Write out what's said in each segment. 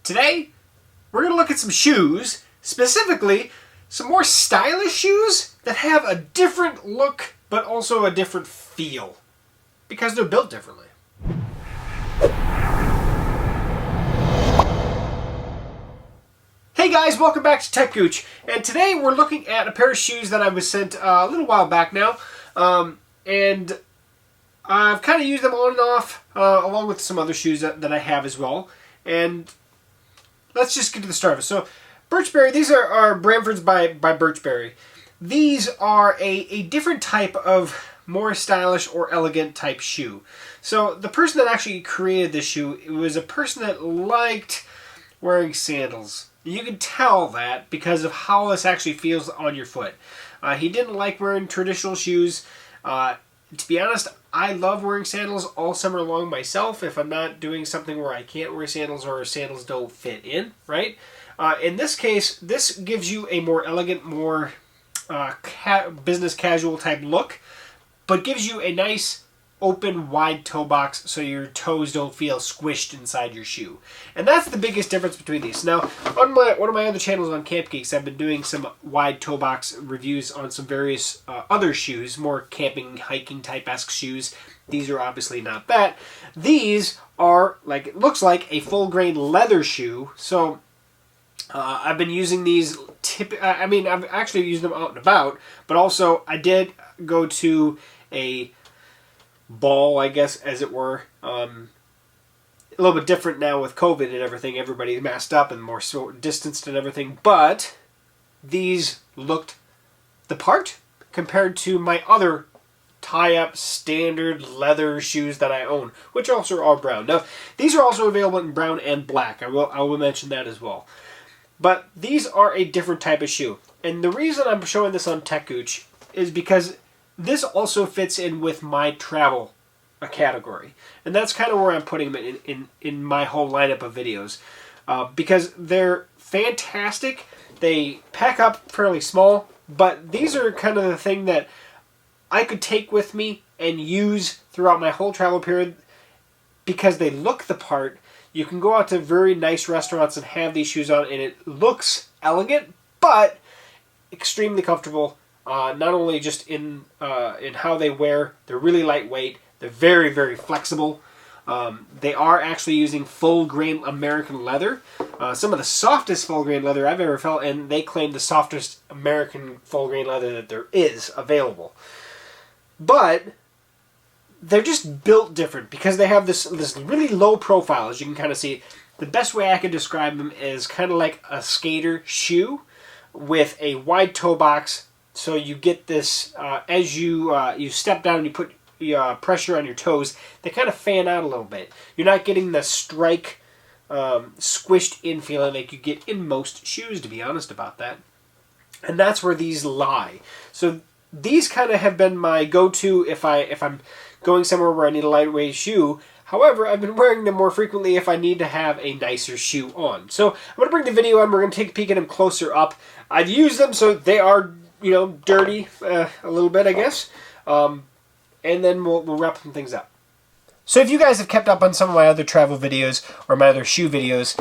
Today, we're going to look at some shoes, specifically some more stylish shoes that have a different look, but also a different feel, because they're built differently. Hey guys, welcome back to techgooch, and today we're looking at a pair of shoes that I was sent a little while back now, and I've kind of used them on and off, along with some other shoes that I have as well. And let's just get to the start of it. So, Birchberry, these are Bramfords by Birchberry. These are a different type of more stylish or elegant type shoe. So, the person that actually created this shoe, it was a person that liked wearing sandals. You can tell that because of how this actually feels on your foot. He didn't like wearing traditional shoes. To be honest, I love wearing sandals all summer long myself if I'm not doing something where I can't wear sandals or sandals don't fit in, right? In this case, this gives you a more elegant, more business casual type look, but gives you a nice open, wide toe box so your toes don't feel squished inside your shoe. And that's the biggest difference between these. Now, on one of my other channels on CampGeeks, I've been doing some wide toe box reviews on some various other shoes, more camping, hiking type-esque shoes. These are obviously not that. These are, like, it looks like a full-grain leather shoe. So, I've been using these, I've actually used them out and about, but also I did go to a ball, I guess, as it were. A little bit different now with COVID and everything. Everybody's masked up and more distanced and everything. But these looked the part compared to my other tie-up standard leather shoes that I own, which also are brown. Now, these are also available in brown and black. I will mention that as well. But these are a different type of shoe. And the reason I'm showing this on techgooch is because this also fits in with my travel category. And that's kind of where I'm putting them in my whole lineup of videos. Because they're fantastic. They pack up fairly small. But these are kind of the thing that I could take with me and use throughout my whole travel period. Because they look the part. You can go out to very nice restaurants and have these shoes on. And it looks elegant, but extremely comfortable. Not only just in how they wear, they're really lightweight. They're very, very flexible. They are actually using full-grain American leather. Some of the softest full-grain leather I've ever felt, and they claim the softest American full-grain leather that there is available. But they're just built different because they have this really low profile, as you can kind of see. The best way I could describe them is kind of like a skater shoe with a wide toe box. So you get this, as you step down and you put pressure on your toes, they kind of fan out a little bit. You're not getting the strike, squished in feeling like you get in most shoes, to be honest about that. And that's where these lie. So these kind of have been my go-to if I'm going somewhere where I need a lightweight shoe. However, I've been wearing them more frequently if I need to have a nicer shoe on. So I'm going to bring the video on. We're going to take a peek at them closer up. I've used them, so they are, dirty a little bit, I guess. And then we'll wrap some things up. So if you guys have kept up on some of my other travel videos or my other shoe videos,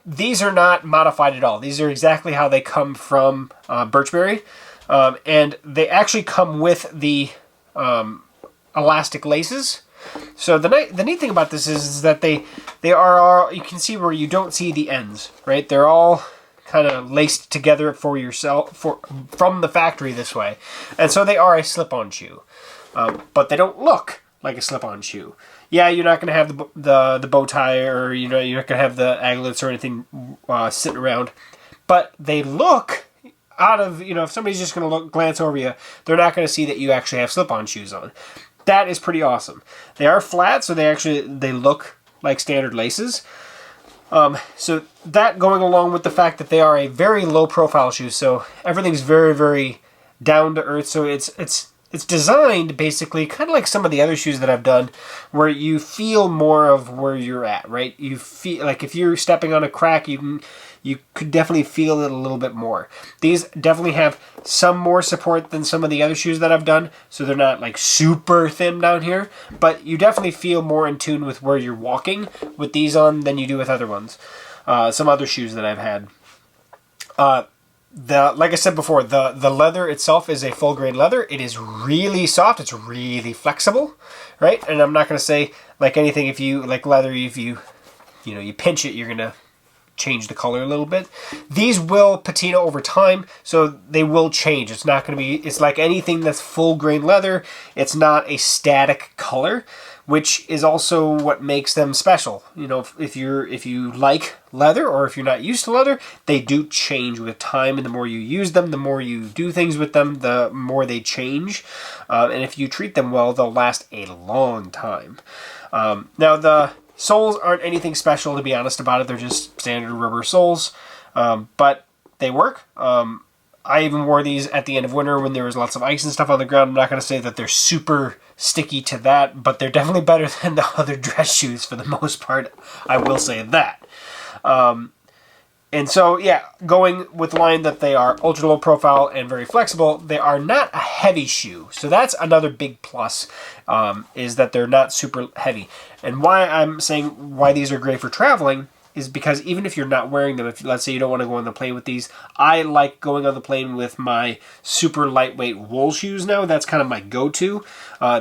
these are not modified at all. These are exactly how they come from Birchberry. And they actually come with the elastic laces. So the neat thing about this is that they are, you can see where you don't see the ends, right? They're all kind of laced together for yourself from the factory this way. And so they are a slip-on shoe. But they don't look like a slip-on shoe. Yeah, you're not going to have the bow tie, or you're not going to have the aglets or anything sitting around. But they look out of, if somebody's just going to glance over you, they're not going to see that you actually have slip-on shoes on. That is pretty awesome. They are flat, so they look like standard laces. So that going along with the fact that they are a very low-profile shoe, so everything's very, very down to earth. So it's designed basically kind of like some of the other shoes that I've done, where you feel more of where you're at, right? You feel like if you're stepping on a crack, you could definitely feel it a little bit more. These definitely have some more support than some of the other shoes that I've done, so they're not like super thin down here, but you definitely feel more in tune with where you're walking with these on than you do with other ones. some other shoes that I've had. Like I said before, the leather itself is a full grain leather. It is really soft. It's really flexible, right? And I'm not going to say, like anything, if you like leather, if you pinch it, you're going to change the color a little bit. These will patina over time, so they will change. It's not going to be, it's like anything that's full grain leather. It's not a static color, which is also what makes them special. You know, if you like leather, or if you're not used to leather, they do change with time, and the more you use them, the more you do things with them, the more they change. And if you treat them well, they'll last a long time. Now the soles aren't anything special, to be honest about it. They're just standard rubber soles, but they work. I even wore these at the end of winter when there was lots of ice and stuff on the ground. I'm not going to say that they're super sticky to that, but they're definitely better than the other dress shoes for the most part. I will say that. And so, yeah, going with the line that they are ultra low profile and very flexible, they are not a heavy shoe. So that's another big plus, is that they're not super heavy. And why I'm saying why these are great for traveling is because even if you're not wearing them, if let's say you don't want to go on the plane with these, I like going on the plane with my super lightweight wool shoes now. That's kind of my go-to.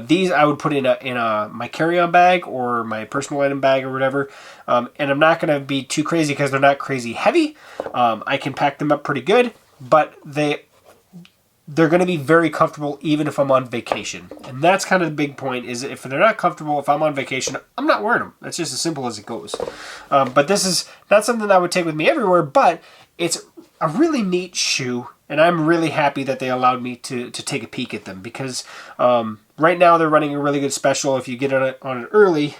These I would put in my carry-on bag or my personal item bag or whatever. And I'm not going to be too crazy because they're not crazy heavy. I can pack them up pretty good, but they're going to be very comfortable even if I'm on vacation. And that's kind of the big point, is if they're not comfortable, if I'm on vacation, I'm not wearing them. That's just as simple as it goes. But this is not something that I would take with me everywhere, but it's a really neat shoe, and I'm really happy that they allowed me to take a peek at them, because right now they're running a really good special. If you get on it early,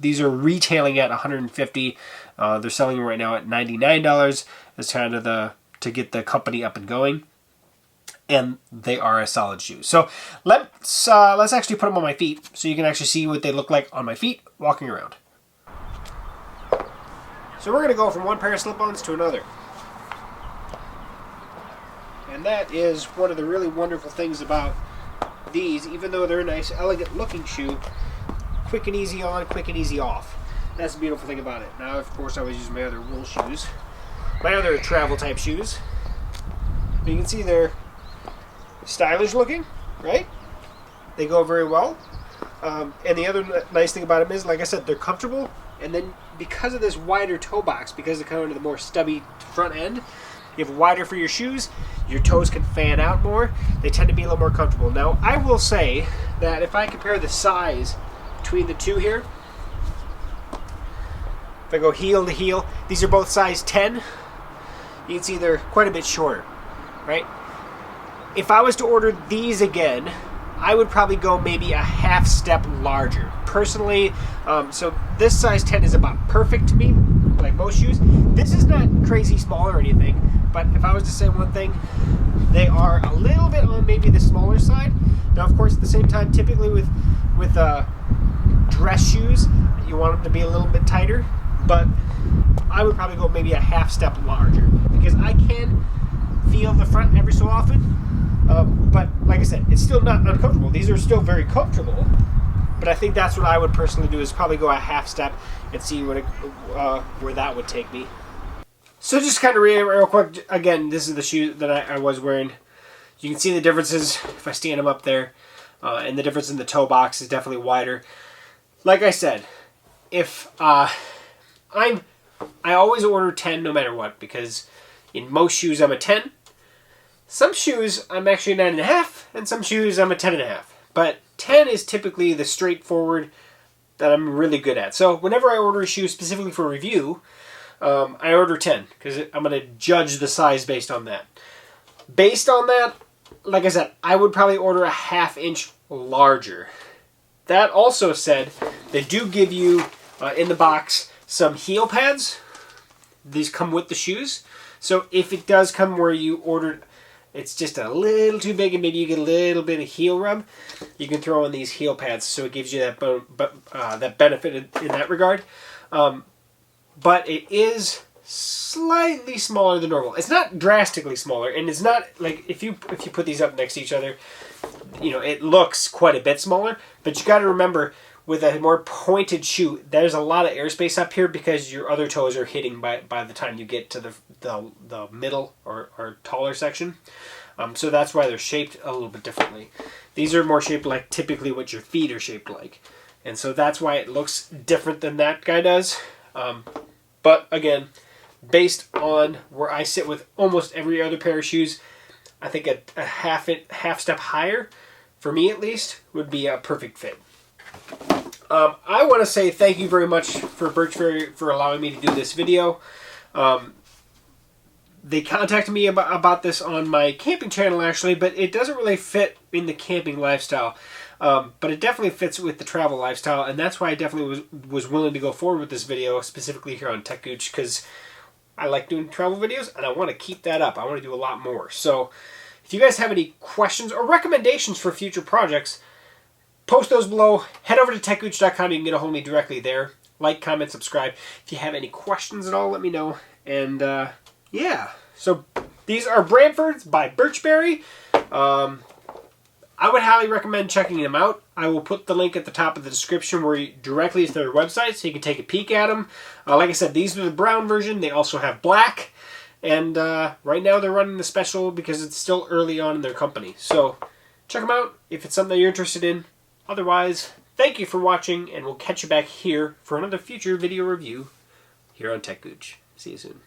these are retailing at $150. They're selling them right now at $99 as kind of to get the company up and going. And they are a solid shoe. So let's actually put them on my feet so you can actually see what they look like on my feet walking around. So we're going to go from one pair of slip-ons to another. And that is one of the really wonderful things about these. Even though they're a nice, elegant looking shoe, quick and easy on, quick and easy off. That's the beautiful thing about it. Now, of course, I was using my other wool shoes. My other travel type shoes. But you can see they're stylish looking, right? They go very well. And the other nice thing about them is, like I said, they're comfortable. And then because of this wider toe box, because they're kind of the more stubby front end, you have wider for your shoes. Your toes can fan out more. They tend to be a little more comfortable. Now, I will say that if I compare the size between the two here, if I go heel to heel, these are both size 10. You can see they're quite a bit shorter, right? If I was to order these again, I would probably go maybe a half step larger. Personally, so this size 10 is about perfect to me, like most shoes. This is not crazy small or anything, but if I was to say one thing, they are a little bit on maybe the smaller side. Now, of course, at the same time, typically with dress shoes, you want them to be a little bit tighter, but I would probably go maybe a half step larger, because I can feel the front every so often. But like I said, it's still not uncomfortable. These are still very comfortable, but I think that's what I would personally do, is probably go a half step and see where that would take me. So just kind of real quick, again, this is the shoe that I was wearing. You can see the differences if I stand them up there, and the difference in the toe box is definitely wider. Like I said, if I always order 10 no matter what, because in most shoes I'm a 10. Some shoes I'm actually a 9.5, and some shoes I'm a 10.5. But 10 is typically the straightforward that I'm really good at. So whenever I order a shoe specifically for review, I order 10, because I'm going to judge the size based on that. Based on that, like I said, I would probably order a ½ inch larger. That also said, they do give you in the box some heel pads. These come with the shoes. So if it does come where you ordered, it's just a little too big and maybe you get a little bit of heel rub, you can throw in these heel pads, so it gives you that benefit in that regard. But it is slightly smaller than normal. It's not drastically smaller, and it's not like if you put these up next to each other, you know, it looks quite a bit smaller. But you got to remember, with a more pointed shoe, there's a lot of airspace up here because your other toes are hitting by the time you get to the middle or taller section. So that's why they're shaped a little bit differently. These are more shaped like typically what your feet are shaped like. And so that's why it looks different than that guy does. But again, based on where I sit with almost every other pair of shoes, I think a half step higher, for me at least, would be a perfect fit. I want to say thank you very much for Birchberry for allowing me to do this video. They contacted me about this on my camping channel actually, but it doesn't really fit in the camping lifestyle. But it definitely fits with the travel lifestyle, and that's why I definitely was willing to go forward with this video, specifically here on techgooch, because I like doing travel videos, and I want to keep that up. I want to do a lot more. So if you guys have any questions or recommendations for future projects, post those below. Head over to techgooch.com. You can get a hold of me directly there. Like, comment, subscribe. If you have any questions at all, let me know. And yeah, so these are Bramfords by Birchberry. I would highly recommend checking them out. I will put the link at the top of the description where directly to their website so you can take a peek at them. Like I said, these are the brown version. They also have black. And right now they're running the special because it's still early on in their company. So check them out if it's something that you're interested in. Otherwise, thank you for watching, and we'll catch you back here for another future video review here on techgooch. See you soon.